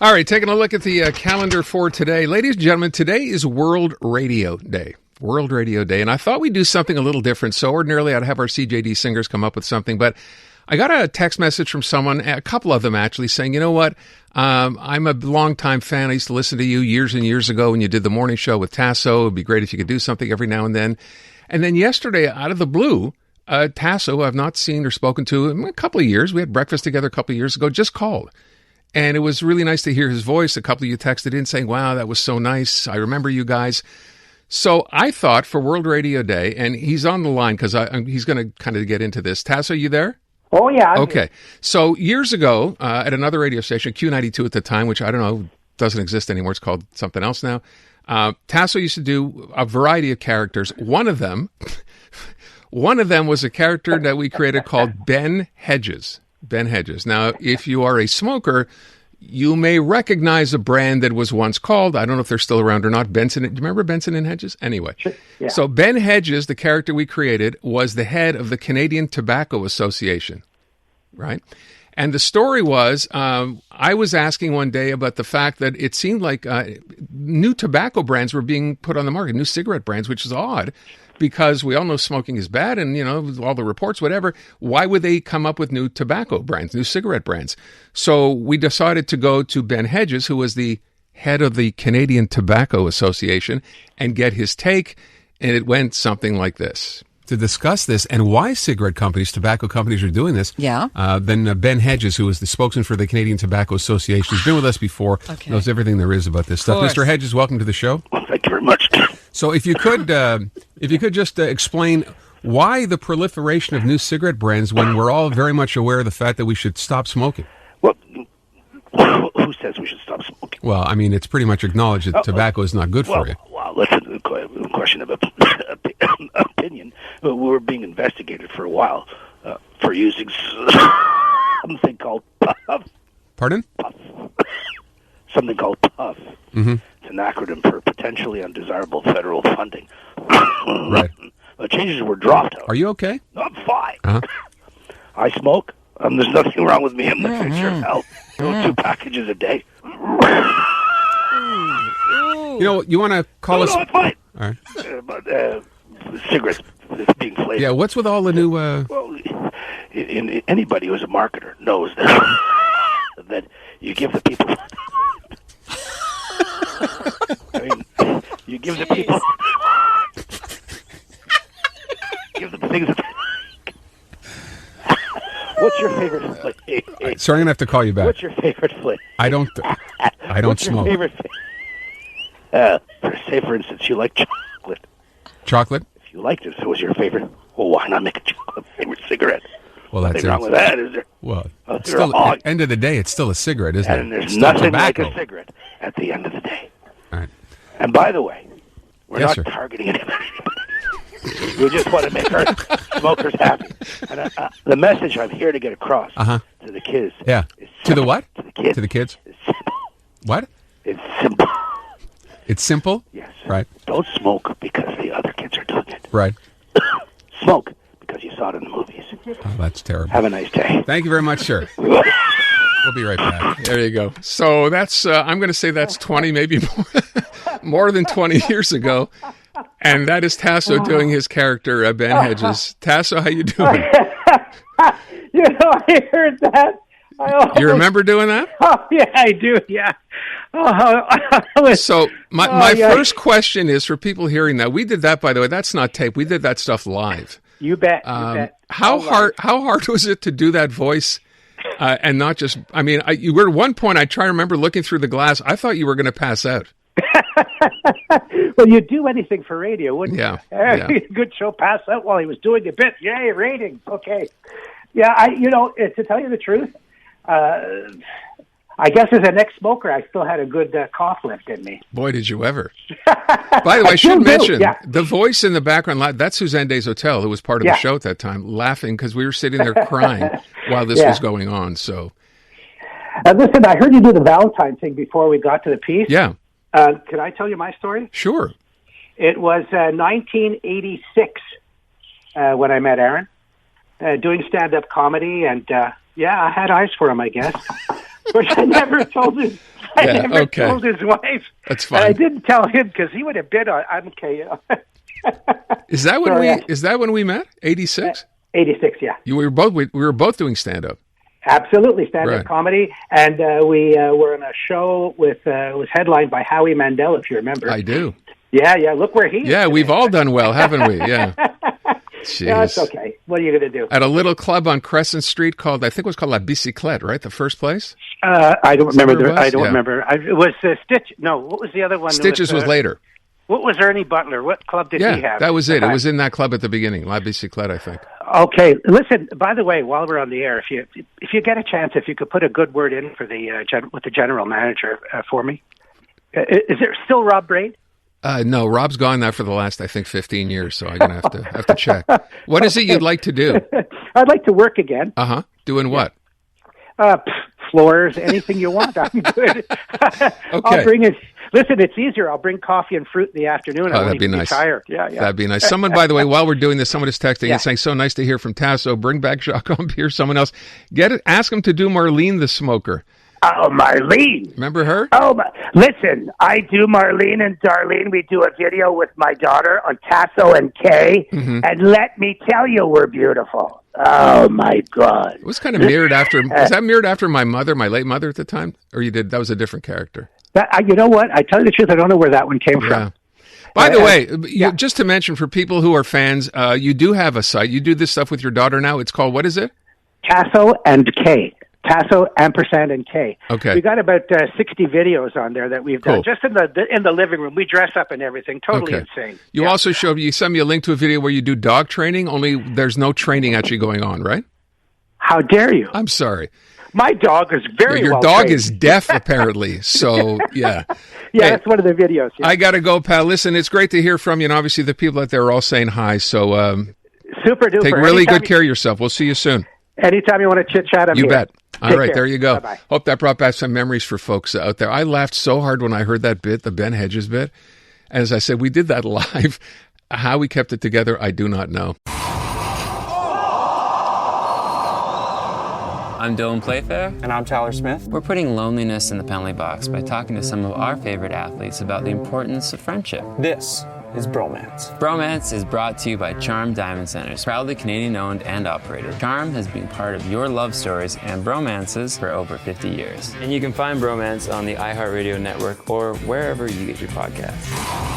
All right, taking a look at the calendar for today. Ladies and gentlemen, today is World Radio Day. World Radio Day. And I thought we'd do something a little different. So ordinarily I'd have our CJD singers come up with something. But I got a text message from someone, a couple of them actually, saying, you know what? I'm a longtime fan. I used to listen to you years and years ago when you did the morning show with Tasso. It'd be great if you could do something every now and then. And then yesterday, out of the blue, Tasso, I've not seen or spoken to in a couple of years. We had breakfast together a couple of years ago, just called. And it was really nice to hear his voice. A couple of you texted in saying, wow, that was so nice. I remember you guys. So I thought for World Radio Day, and he's on the line because he's going to kind of get into this. Tasso, are you there? Oh, yeah. Okay. So years ago, at another radio station, Q92 at the time, which I don't know, doesn't exist anymore. It's called something else now. Tasso used to do a variety of characters. One of them was a character that we created called Ben Hedges. Ben Hedges. Now, if you are a smoker, you may recognize a brand that was once called, I don't know if they're still around or not, Benson. Do you remember Benson and Hedges? Anyway, yeah. So Ben Hedges, the character we created, was the head of the Canadian Tobacco Association, right? And the story was, I was asking one day about the fact that it seemed like new tobacco brands were being put on the market, new cigarette brands, which is odd. Because we all know smoking is bad and, you know, all the reports, whatever. Why would they come up with new tobacco brands, new cigarette brands? So we decided to go to Ben Hedges, who was the head of the Canadian Tobacco Association, and get his take. And it went something like this. To discuss this and why cigarette companies, tobacco companies are doing this, then Ben Hedges, who is the spokesman for the Canadian Tobacco Association, has been with us before, knows everything there is about this stuff. Mr. Hedges, welcome to the show. Well, thank you very much. So if you could just explain why the proliferation of new cigarette brands when we're all very much aware of the fact that we should stop smoking. Well, who says we should stop smoking? Well, I mean, it's pretty much acknowledged that tobacco is not good for you. Well, listen, the question of opinion. We're being investigated for a while for using something called puff. Pardon? Puff. Something called puff. Mm-hmm. It's an acronym for potentially undesirable federal funding. Right. The changes were dropped. Are you okay? No, I'm fine. Uh-huh. I smoke. There's nothing wrong with me. I'm the future of health. 2 packages a day. You know, you want to call us... No, I'm fine. All right. But cigarettes being flavored. Yeah, what's with all the new... Well, anybody who's a marketer knows that that you give the people... I mean, you give the people... give them things that... What's your favorite flavor? Sorry, I'm going to have to call you back. What's your favorite flavor? I don't What's smoke. Your favorite say, for instance, you like chocolate. Chocolate? If you liked it, so was your favorite, well, why not make a chocolate favorite cigarette? Well, that's nothing wrong with that, is there? Well, still, at the end of the day, it's still a cigarette, isn't it? And there's still nothing tobacco. like a cigarette at the end of the day. All right. And by the way, we're Yes, not sir. targeting anybody. We just want to make our smokers happy. And the message I'm here to get across to the kids. Yeah. To the what? To the kids. To the kids? It's simple. What? It's simple. It's simple? Yes. Right. Don't smoke because the other kids are doing it. Right. Smoke because you saw it in the movies. Oh, that's terrible. Have a nice day. Thank you very much, sir. We'll be right back. There you go. So that's, I'm going to say that's 20, maybe more than 20 years ago. And that is Tasso doing his character, Ben Hedges. Tasso, how you doing? You know, I heard that. You remember doing that? Oh, yeah, I do, yeah. So my first question is for people hearing that. We did that, by the way. That's not tape. We did that stuff live. You bet. How hard was it to do that voice and not just, I mean, you were at one point, I try to remember looking through the glass. I thought you were going to pass out. Well, you'd do anything for radio, wouldn't you? Yeah. Good show, pass out while he was doing a bit. Yay, ratings. Okay. Yeah, to tell you the truth, I guess as an ex-smoker, I still had a good cough lift in me. Boy, did you ever. By the way, I should mention, the voice in the background, that's Suzanne Des Hotel, who was part of the show at that time, laughing because we were sitting there crying while this was going on. So, listen, I heard you do the Valentine thing before we got to the piece. Yeah. Can I tell you my story? Sure. It was 1986 when I met Aaron, doing stand-up comedy, and I had eyes for him, I guess, which I never told him. I Yeah, never okay. told his wife. That's And I fine. didn't tell him because he would have bid on. I'm okay. Is that when Sorry, is that when we met? 86? 86, yeah. We were both doing stand up. Absolutely, stand-up Right. comedy, and we were in a show with was headlined by Howie Mandel, if you remember. I do. Yeah. Look where he is. Yeah, we've all done well, haven't we? Yeah. Jeez. Yeah, it's okay. What are you going to do? At a little club on Crescent Street called, I think it was called La Bicyclette, right? The first place? I don't remember. where it was? I don't Yeah. remember. It was Stitch. No, what was the other one? Stitches was later. What was Ernie Butler? What club did he Yeah, have? that was it. It was in that club at the beginning, La Bicyclette, I think. Okay, listen. By the way, while we're on the air, if you get a chance, if you could put a good word in for the with the general manager for me. Is there still Rob Braid? No, Rob's gone now for the last, I think, 15 years, so I'm going to have to check. What is it you'd like to do? I'd like to work again. Uh-huh. Doing what? Floors, anything you want. I'm good. I'll bring it. Listen, it's easier. I'll bring coffee and fruit in the afternoon. Oh, that'd be nice. Tired. Yeah. That'd be nice. Someone, by the way, while we're doing this, someone is texting and saying, so nice to hear from Tasso. Bring back Jacques Empire, someone else. Ask him to do Marlene the Smoker. Oh, Marlene. Remember her? Oh, listen, I do Marlene and Darlene. We do a video with my daughter on Tasso and Kay. Mm-hmm. And let me tell you, we're beautiful. Oh, my God. It was kind of mirrored after, was that mirrored after my mother, my late mother at the time? Or that was a different character? You know what? I tell you the truth, I don't know where that one came from. By the way, just to mention for people who are fans, you do have a site. You do this stuff with your daughter now. It's called, what is it? Tasso and Kay. Tasso, ampersand, and K. Okay. We got about 60 videos on there that we've done just in the living room. We dress up and everything. Totally insane. You also you sent me a link to a video where you do dog training, only there's no training actually going on, right? How dare you? I'm sorry. My dog is very Your well dog trained. is deaf, apparently. So, yeah. Yeah, Hey, that's one of the videos. Yeah. I got to go, pal. Listen, it's great to hear from you. And obviously, the people out there are all saying hi. So, super duper. take really good care of yourself. We'll see you soon. Anytime you want to chit chat, I'm You here. bet. All Take right, care. there you go. Bye-bye. Hope that brought back some memories for folks out there. I laughed so hard when I heard that bit, the Ben Hedges bit. As I said, we did that live. How we kept it together, I do not know. I'm Dylan Playfair. And I'm Tyler Smith. We're putting loneliness in the penalty box by talking to some of our favorite athletes about the importance of friendship. This is Bromance. Bromance is brought to you by Charm Diamond Centers, proudly Canadian-owned and operated. Charm has been part of your love stories and bromances for over 50 years. And you can find Bromance on the iHeartRadio network or wherever you get your podcasts.